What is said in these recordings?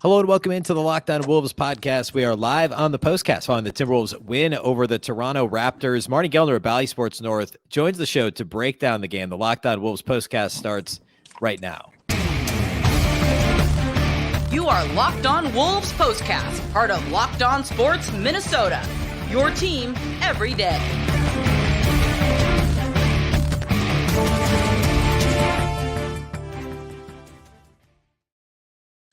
Hello and welcome into the Locked On Wolves podcast. We are live on the POSTCAST following the Timberwolves win over the Toronto Raptors. Marney Gellner of Bally Sports North joins the show to break down the game. The Locked On Wolves POSTCAST starts right now. You are Locked On Wolves POSTCAST, part of Locked On Sports Minnesota. Your team every day.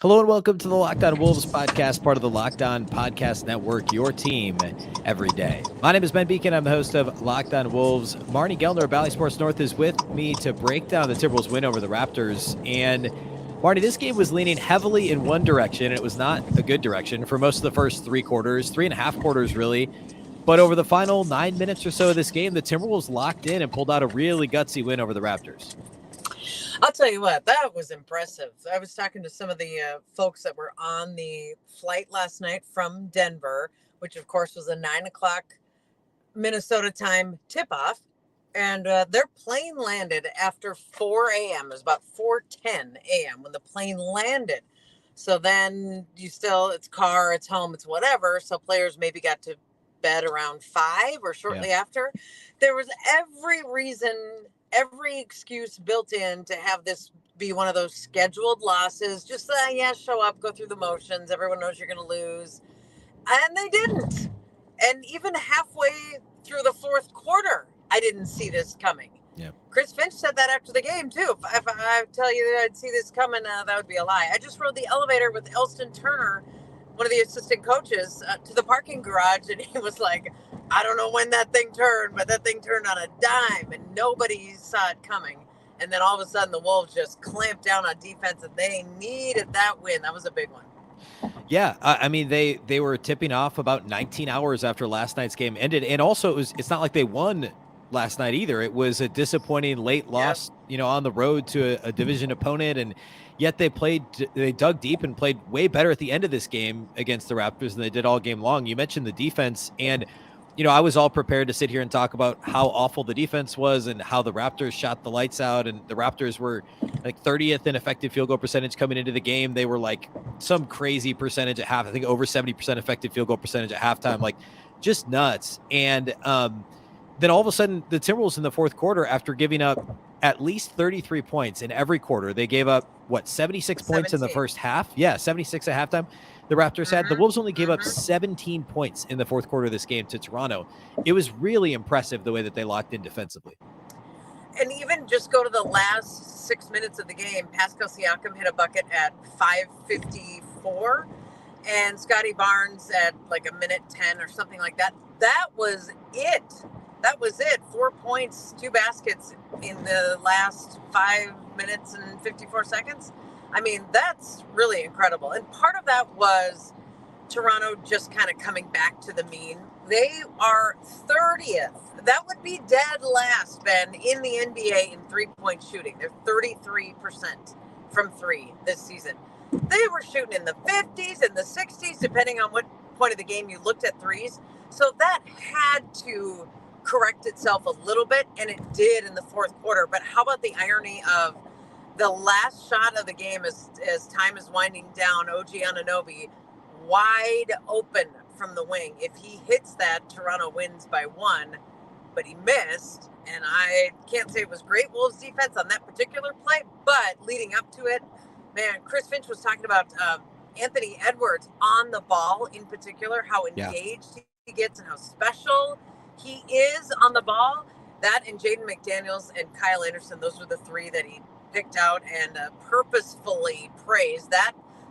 Hello and welcome to the Locked On Wolves podcast, part of the Locked On Podcast Network, your team every day. My name is Beecken. I'm the host of Locked On Wolves. Marney Gellner of Bally Sports North is with me to break down the Timberwolves win over the Raptors. And Marney, this game was leaning heavily in one direction. It was not a good direction for most of the first three and a half quarters, really. But over the final 9 minutes or so of this game, the Timberwolves locked in and pulled out a really gutsy win over the Raptors. I'll tell you what, that was impressive. I was talking to some of the folks that were on the flight last night from Denver, which of course was a 9 o'clock Minnesota time tip-off. And their plane landed after 4 a.m. It was about 4:10 a.m. when the plane landed. So then it's car, it's home, it's whatever. So players maybe got to bed around 5 or shortly after. There was every excuse built in to have this be one of those scheduled losses. Just, show up, go through the motions. Everyone knows you're going to lose. And they didn't. And even halfway through the fourth quarter, I didn't see this coming. Yeah. Chris Finch said that after the game, too. If I tell you that I'd see this coming, that would be a lie. I just rode the elevator with Elston Turner, one of the assistant coaches, to the parking garage, and he was like, I don't know when that thing turned, but that thing turned on a dime, and nobody saw it coming. And then all of a sudden, the Wolves just clamped down on defense, and they needed that win. That was a big one. Yeah, I mean, they were tipping off about 19 hours after last night's game ended, and also it's not like they won last night either. It was a disappointing late loss, on the road to a division opponent, and yet they dug deep and played way better at the end of this game against the Raptors than they did all game long. You mentioned the defense, and I was all prepared to sit here and talk about how awful the defense was and how the Raptors shot the lights out, and the Raptors were like 30th in effective field goal percentage coming into the game. They were like some crazy percentage at half. I think over 70% effective field goal percentage at halftime, like just nuts. And then all of a sudden the Timberwolves in the fourth quarter, after giving up at least 33 points in every quarter, they gave up 76 points in the first half. Yeah, 76 at halftime. The Raptors had. The Wolves only gave up 17 points in the fourth quarter of this game to Toronto. It was really impressive the way that they locked in defensively. And even just go to the last 6 minutes of the game, Pascal Siakam hit a bucket at 5:54, and Scotty Barnes at like a minute 10 or something like that. That was it. 4 points, 2 baskets in the last 5 minutes and 54 seconds. I mean, that's really incredible. And part of that was Toronto just kind of coming back to the mean. They are 30th. That would be dead last, Ben, in the NBA in three-point shooting. They're 33% from three this season. They were shooting in the 50s and the 60s, depending on what point of the game you looked at threes. So that had to correct itself a little bit, and it did in the fourth quarter. But how about the irony of the last shot of the game as time is winding down, OG Anunoby wide open from the wing. If he hits that, Toronto wins by 1, but he missed. And I can't say it was great Wolves defense on that particular play, but leading up to it, man, Chris Finch was talking about Anthony Edwards on the ball in particular, how engaged he gets and how special he is on the ball. That and Jaden McDaniels and Kyle Anderson, those were the 3 that he picked out and purposefully praised.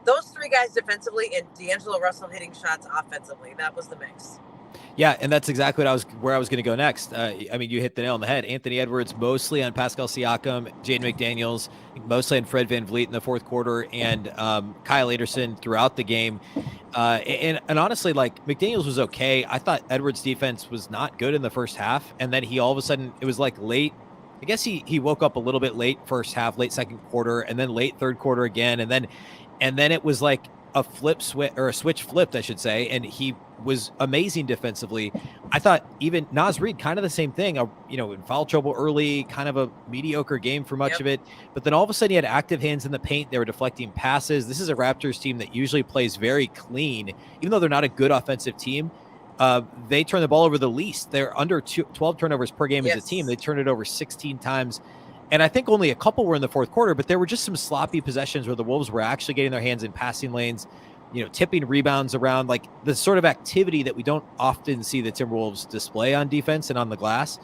Those 3 guys defensively and D'Angelo Russell hitting shots offensively. That was the mix. Yeah, and that's exactly where I was going to go next. I mean, you hit the nail on the head. Anthony Edwards mostly on Pascal Siakam, Jaden McDaniels mostly on Fred VanVleet in the fourth quarter, and Kyle Anderson throughout the game. And honestly, like, McDaniels was okay. I thought Edwards' defense was not good in the first half, and then he all of a sudden, it was like late. I guess he woke up a little bit late first half, late second quarter, and then late third quarter again, and then it was like a switch flipped, I should say, and he was amazing defensively. I thought even Naz Reid, kind of the same thing, in foul trouble early, kind of a mediocre game for much of it. But then all of a sudden he had active hands in the paint. They were deflecting passes. This is a Raptors team that usually plays very clean, even though they're not a good offensive team. They turn the ball over the least. They're under 12 turnovers per game as a team. They turn it over 16 times. And I think only a couple were in the fourth quarter, but there were just some sloppy possessions where the Wolves were actually getting their hands in passing lanes, tipping rebounds around, like the sort of activity that we don't often see the Timberwolves display on defense and on the glass.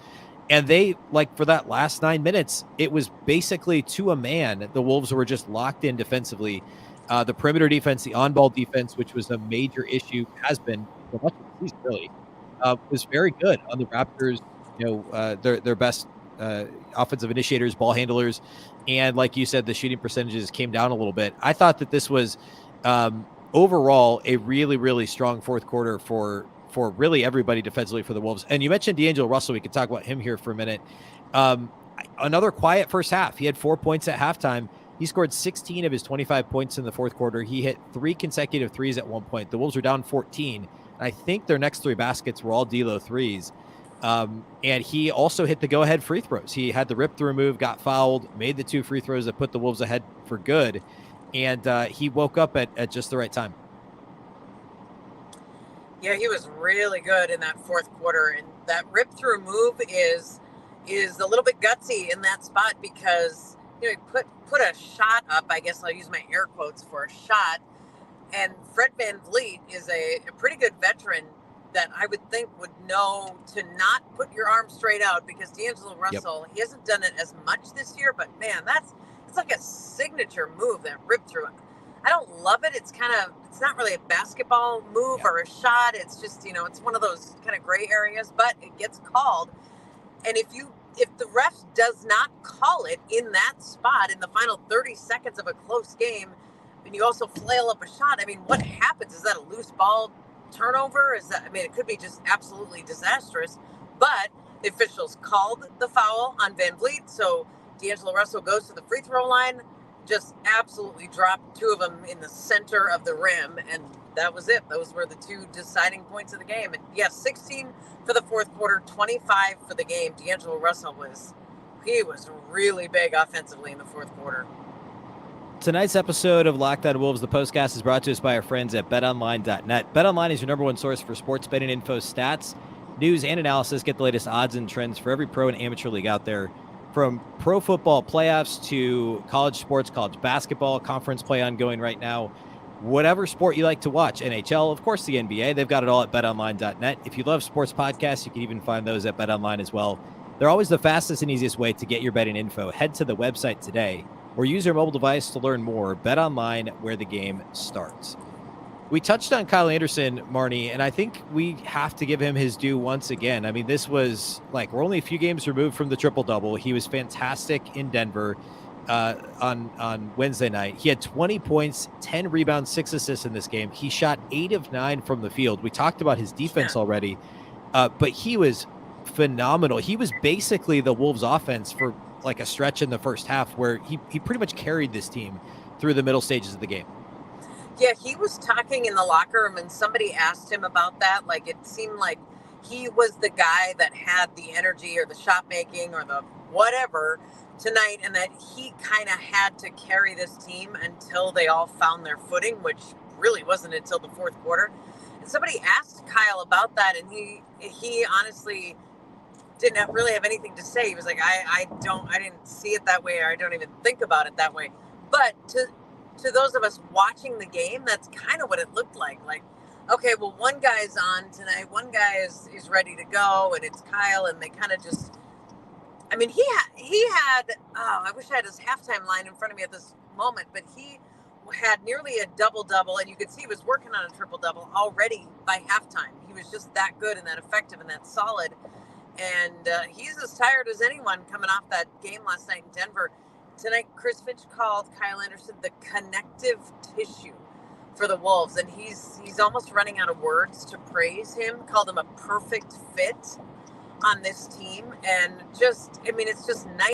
And they, like, for that last 9 minutes, it was basically to a man. The Wolves were just locked in defensively. The perimeter defense, the on-ball defense, which was a major issue, has been for much of the season, really, was very good on the Raptors. Their best offensive initiators, ball handlers, and like you said, the shooting percentages came down a little bit. I thought that this was overall a really, really strong fourth quarter for really everybody defensively for the Wolves. And you mentioned D'Angelo Russell. We could talk about him here for a minute. Another quiet first half. He had 4 points at halftime. He scored 16 of his 25 points in the fourth quarter. He hit 3 consecutive threes at one point. The Wolves were down 14. I think their next 3 baskets were all D'Lo threes. And he also hit the go-ahead free throws. He had the rip-through move, got fouled, made the 2 free throws that put the Wolves ahead for good. And he woke up at just the right time. Yeah, he was really good in that fourth quarter. And that rip-through move is a little bit gutsy in that spot because, he put a shot up. I guess I'll use my air quotes for a shot. And Fred VanVleet is a pretty good veteran that I would think would know to not put your arm straight out because D'Angelo Russell, he hasn't done it as much this year, but man, it's like a signature move, that rip through. I don't love it. It's not really a basketball move or a shot. It's just, it's one of those kind of gray areas, but it gets called. And if the ref does not call it in that spot in the final 30 seconds of a close game, and you also flail up a shot, what happens? Is that a loose ball turnover? It could be just absolutely disastrous, but the officials called the foul on VanVleet. So D'Angelo Russell goes to the free throw line, just absolutely dropped 2 of them in the center of the rim. And that was it. Those were the 2 deciding points of the game. And yes, 16 for the fourth quarter, 25 for the game. D'Angelo Russell was really big offensively in the fourth quarter. Tonight's episode of Locked On Wolves, the postcast, is brought to us by our friends at betonline.net. BetOnline is your number one source for sports betting info, stats, news, and analysis. Get the latest odds and trends for every pro and amateur league out there. From pro football playoffs to college sports, college basketball, conference play ongoing right now. Whatever sport you like to watch, NHL, of course the NBA, they've got it all at betonline.net. If you love sports podcasts, you can even find those at BetOnline as well. They're always the fastest and easiest way to get your betting info. Head to the website today or use your mobile device to learn more. BetOnline, where the game starts. We touched on Kyle Anderson, Marney, and I think we have to give him his due once again. This was we're only a few games removed from the triple-double. He was fantastic in Denver on Wednesday night. He had 20 points, 10 rebounds, 6 assists in this game. He shot 8 of 9 from the field. We talked about his defense already, but he was phenomenal. He was basically the Wolves offense for a stretch in the first half where he pretty much carried this team through the middle stages of the game. Yeah, he was talking in the locker room and somebody asked him about that. It seemed like he was the guy that had the energy or the shot making or the whatever tonight, and that he kind of had to carry this team until they all found their footing, which really wasn't until the fourth quarter. And somebody asked Kyle about that, and he honestly didn't really have anything to say. He was like, I didn't see it that way, or I don't even think about it that way. But to those of us watching the game, that's kind of what it looked like. Okay, well, one guy's on tonight, one guy is ready to go, and it's Kyle, and they kind of just, he had, I wish I had his halftime line in front of me at this moment, but he had nearly a double-double, and you could see he was working on a triple-double already by halftime. He was just that good and that effective and that solid. And he's as tired as anyone coming off that game last night in Denver. Tonight, Chris Finch called Kyle Anderson the connective tissue for the Wolves. And he's almost running out of words to praise him, called him a perfect fit on this team. And it's just nice.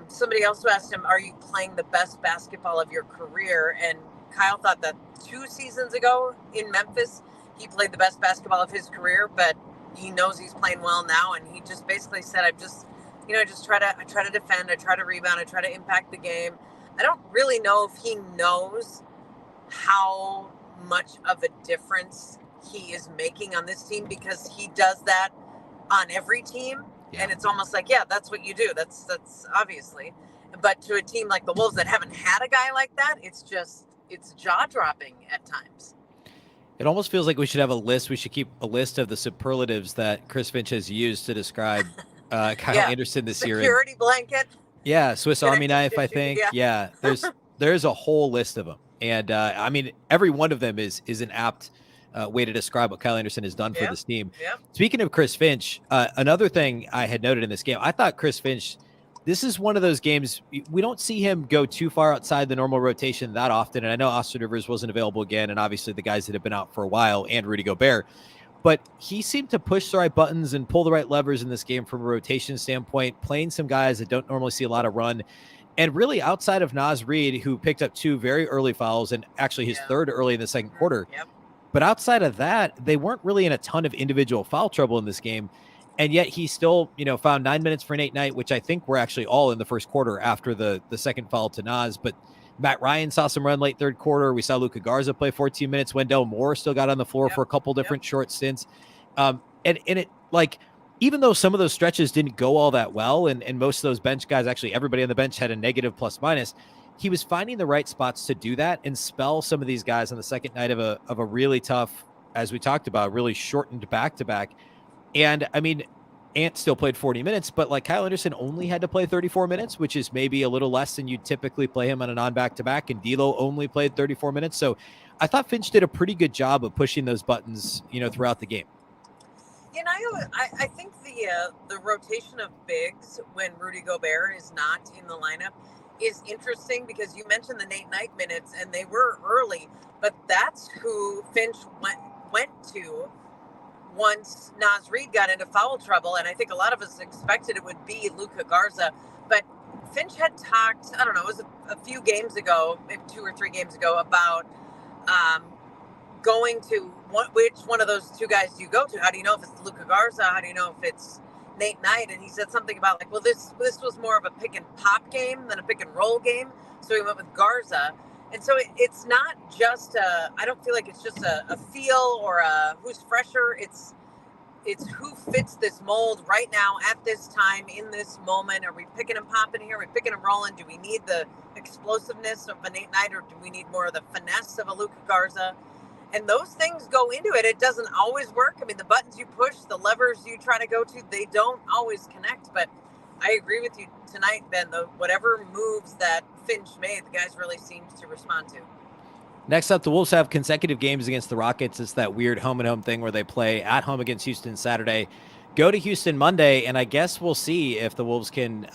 Somebody also asked him, are you playing the best basketball of your career? And Kyle thought that 2 seasons ago in Memphis, he played the best basketball of his career, but he knows he's playing well now. And he just basically said, I try to defend, I try to rebound, I try to impact the game. I don't really know if he knows how much of a difference he is making on this team, because he does that on every team. Yeah. And it's almost like, yeah, that's what you do. That's obviously. But to a team like the Wolves that haven't had a guy like that, it's jaw-dropping at times. It almost feels like we should have a list. We should keep a list of the superlatives that Chris Finch has used to describe Kyle Anderson this year. Security blanket. Yeah, Swiss Army knife, I think. Yeah, there's a whole list of them. And, I mean, every one of them is an apt way to describe what Kyle Anderson has done for this team. Yep. Speaking of Chris Finch, another thing I had noted in this game, I thought Chris Finch, this is one of those games, we don't see him go too far outside the normal rotation that often. And I know Austin Rivers wasn't available again, and obviously the guys that have been out for a while, and Rudy Gobert. But he seemed to push the right buttons and pull the right levers in this game from a rotation standpoint, playing some guys that don't normally see a lot of run. And really, outside of Naz Reid, who picked up 2 very early fouls, and actually his third early in the second quarter. Yep. But outside of that, they weren't really in a ton of individual foul trouble in this game. And yet he still, found 9 minutes for Nate Knight, which I think were actually all in the first quarter after the second foul to Naz. But Matt Ryan saw some run late third quarter. We saw Luka Garza play 14 minutes. Wendell Moore still got on the floor for a couple different short stints. And it, like, even though some of those stretches didn't go all that well, and most of those bench guys, actually everybody on the bench had a negative plus minus, he was finding the right spots to do that and spell some of these guys on the second night of a really tough, as we talked about, really shortened back-to-back. And, I mean, Ant still played 40 minutes, but like Kyle Anderson only had to play 34 minutes, which is maybe a little less than you'd typically play him on a non-back-to-back, and D'Lo only played 34 minutes. So I thought Finch did a pretty good job of pushing those buttons, throughout the game. I think the rotation of bigs when Rudy Gobert is not in the lineup is interesting, because you mentioned the Nate Knight minutes, and they were early, but that's who Finch went to once Naz Reid got into foul trouble. And I think a lot of us expected it would be Luka Garza, but Finch had talked, I don't know, it was a few games ago, maybe 2 or 3 games ago, about going to which one of those 2 guys do you go to? How do you know if it's Luka Garza? How do you know if it's Nate Knight? And he said something about like, well, this was more of a pick and pop game than a pick and roll game. So he went with Garza. And so it's not just I don't feel like it's just a feel or a who's fresher. It's who fits this mold right now at this time in this moment. Are we picking and popping here? Are we picking and rolling? Do we need the explosiveness of a Nate Knight, or do we need more of the finesse of a Luka Garza? And those things go into it. It doesn't always work. I mean, the buttons you push, the levers you try to go to, they don't always connect. But I agree with you tonight, Ben. Whatever moves that Finch made, the guys really seemed to respond to. Next up, the Wolves have consecutive games against the Rockets. It's that weird home-and-home thing where they play at home against Houston Saturday, go to Houston Monday, and I guess we'll see if the Wolves can,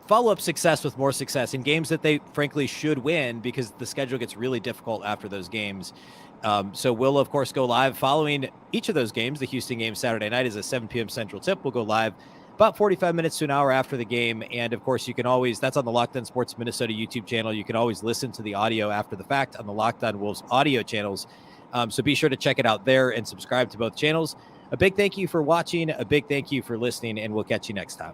follow up success with more success in games that they frankly should win, because the schedule gets really difficult after those games. So we'll, of course, go live following each of those games. The Houston game Saturday night is a 7 p.m. Central tip. We'll go live about 45 minutes to an hour after the game. And, of course, you can always, that's on the Locked On Sports Minnesota YouTube channel. You can always listen to the audio after the fact on the Locked On Wolves audio channels. So be sure to check it out there and subscribe to both channels. A big thank you for watching. A big thank you for listening, and we'll catch you next time.